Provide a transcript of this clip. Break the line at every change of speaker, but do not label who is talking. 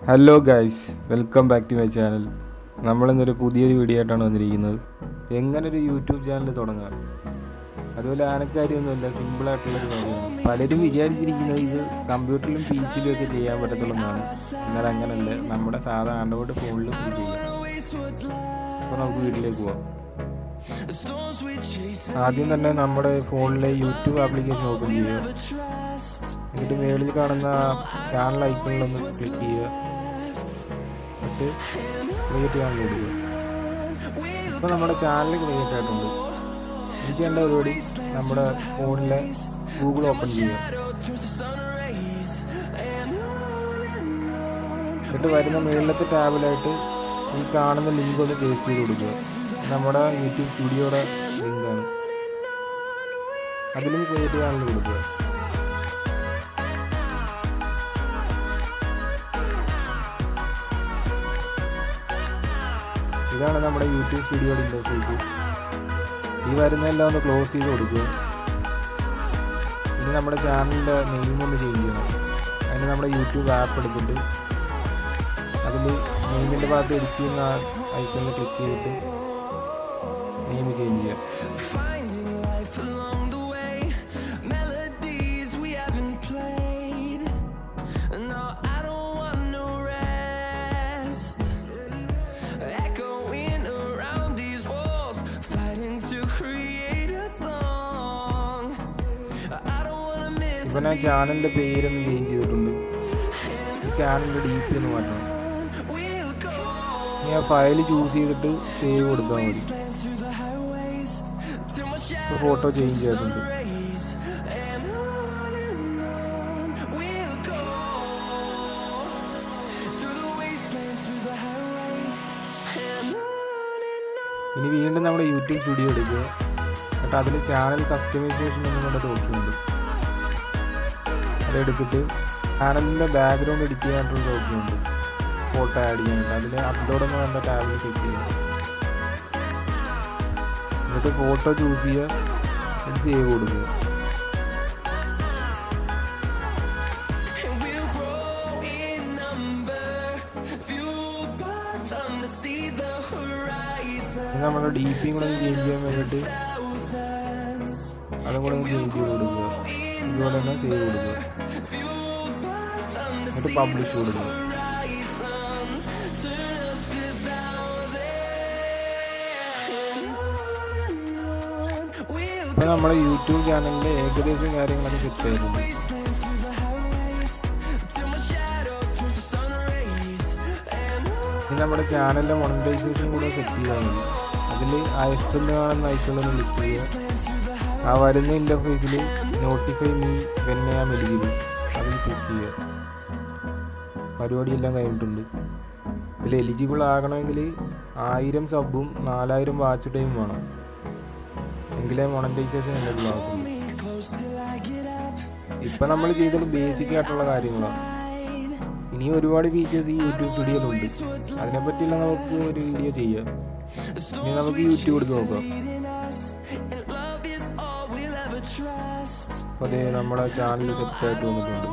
Hello guys, welcome back to my channel. നമ്മളിന്നൊരു പുതിയൊരു video ആയിട്ടാണ് വന്നിരിക്കുന്നത്. എങ്ങനൊരു യൂട്യൂബ് ചാനൽ തുടങ്ങാം, അതുപോലെ ആനക്കാര്യമൊന്നുമില്ല, സിമ്പിളായിട്ടുള്ളൊരു കാര്യമാണ്. പലരും വിചാരിച്ചിരിക്കുന്നത് ഇത് കമ്പ്യൂട്ടറിലും പി സിയിലും ഒക്കെ ചെയ്യാൻ പറ്റത്തുള്ളതാണ്. എന്നാൽ അങ്ങനല്ല, നമ്മുടെ സാധാ ആൻഡ്രോയിഡ് ഫോണിലും ഇത് ചെയ്യാം. അപ്പോൾ നമുക്ക് വീട്ടിലേക്ക് പോവാം. ആദ്യം തന്നെ നമ്മുടെ ഫോണിലെ യൂട്യൂബ് ആപ്ലിക്കേഷൻ ഓപ്പൺ ചെയ്യുക. എന്നിട്ട് മേളിൽ കാണുന്ന ചാനൽ ഐക്കണിലൊന്ന് ക്ലിക്ക് ചെയ്യുക. എന്നിട്ട് ക്രിയേറ്റ് ചെയ്യാൻ കൊടുക്കുക. ഇപ്പോൾ നമ്മുടെ ചാനൽ ക്രിയേറ്റ് ആയിട്ടുണ്ട്. എനിക്ക് ചെയ്യേണ്ട പരിപാടി നമ്മുടെ ഫോണിലെ ഗൂഗിൾ ഓപ്പൺ ചെയ്യുക. എന്നിട്ട് വരുന്ന മേളിലത്തെ ടാബിലായിട്ട് ഈ കാണുന്ന ലിങ്ക് ഒന്ന് പേസ്റ്റ് ചെയ്ത് കൊടുക്കുക. നമ്മുടെ യൂട്യൂബ് സ്റ്റുഡിയോയുടെ ലിങ്കാണ്. അതിലും ക്രിയേറ്റ് ചെയ്യാനുള്ള കൊടുക്കുക. ഇതാണ് നമ്മുടെ യൂട്യൂബ് സ്റ്റുഡിയോയുടെ ഇൻ്റർഫേസ്. ഈ വരുന്നതെല്ലാം ഒന്ന് ക്ലോസ് ചെയ്ത് കൊടുക്കുക. ഇനി നമ്മുടെ ചാനലിൻ്റെ നെയിം ഒന്ന് ചേഞ്ച് ചെയ്യണം. അതിന് നമ്മുടെ യൂട്യൂബ് ആപ്പ് എടുത്തിട്ട് അതിൽ നെയിമിൻ്റെ ഭാഗത്ത് എഡിറ്റ് ചെയ്യുന്ന ഐക്കണിൽ ക്ലിക്ക് ചെയ്തിട്ട് നെയിം ചേഞ്ച് ചെയ്യാം. ഇപ്പം ഞാൻ ചാനലിൻ്റെ പേരൊന്ന് ചേഞ്ച് ചെയ്തിട്ടുണ്ട്. ഈ ചാനലിൻ്റെ DP ഒന്ന് മാറ്റണം. ഞാൻ ഫയൽ ചൂസ് ചെയ്തിട്ട് സേവ് കൊടുത്താൽ മതി. ഇപ്പോൾ ഫോട്ടോ ചേഞ്ച് ചെയ്തിട്ടുണ്ട്. ഇനി വീണ്ടും നമ്മുടെ യൂട്യൂബ് സ്റ്റുഡിയോ എടുക്കുക. എന്നിട്ട് അതിൽ ചാനൽ കസ്റ്റമൈസേഷൻ എന്നുള്ളൊരു ഓപ്ഷൻ ഉണ്ട്. അതെടുത്തിട്ട് ചാനലിൻ്റെ ബാക്ക്ഗ്രൗണ്ട് എഡിറ്റ് ചെയ്യാനായിട്ടുള്ള ഓപ്ഷൻ ഉണ്ട്. ഫോട്ടോ ആഡ് ചെയ്യാനായിട്ട് അതിൽ അപ്ലോഡ് എന്ന് പറഞ്ഞ ടാബിൽ ക്ലിക്ക് ചെയ്യുക. എന്നിട്ട് ഫോട്ടോ ചൂസ് ചെയ്യുക. എന്നിട്ട് സേവ് കൊടുക്കുക. നമ്മുടെ DP കൂടെ ഒന്ന് ചേഞ്ച് ചെയ്യാൻ വേണ്ടിയിട്ട് അതും കൂടെ ഒന്ന് ചേഞ്ച് ചെയ്ത് കൊടുക്കുക. ഇതുപോലെ തന്നെ സേവ് കൊടുക്കുക. എന്നിട്ട് പബ്ലിഷ് കൊടുക്കുക. ഇപ്പം നമ്മുടെ യൂട്യൂബ് ചാനലിൻ്റെ ഏകദേശം കാര്യങ്ങളൊക്കെ സെറ്റ് ആയിട്ടുണ്ട്. ഇനി നമ്മുടെ ചാനലിൻ്റെ മോണിറ്റൈസേഷൻ കൂടെ സെറ്റ് ചെയ്താൽ മതി. അതിൽ ISL കാണുന്ന ഐക്കണിൽ ക്ലിക്ക് ചെയ്യുക. ആ വരുന്ന ഇൻ്റർഫേസിൽ notify me when I am eligible അതിൽ ക്ലിക്ക് ചെയ്യുക. പരിപാടിയെല്ലാം കഴിഞ്ഞിട്ടുണ്ട്. ഇതിൽ എലിജിബിൾ ആകണമെങ്കിൽ 1000 സബും 4000 വാച്ച് ടൈമും വേണം. എങ്കിലേ മോണിറ്റൈസേഷൻ എനേബിൾ ആകുള്ളൂ. ഇപ്പം നമ്മൾ ചെയ്തത് ബേസിക് ആയിട്ടുള്ള കാര്യങ്ങളാണ്. ഇനി ഒരുപാട് ഫീച്ചേഴ്സ് ഈ യൂട്യൂബ് സ്റ്റുഡിയോയിലുണ്ട്. അതിനെപ്പറ്റിയെല്ലാം നമുക്ക് ഒരു വീഡിയോ ചെയ്യാം. ഇനി നമുക്ക് യൂട്യൂബ് എടുത്ത് നോക്കാം. അപ്പോൾ അതേ നമ്മുടെ ചാനൽ സെറ്റായിട്ട് വന്നിട്ടുണ്ട്.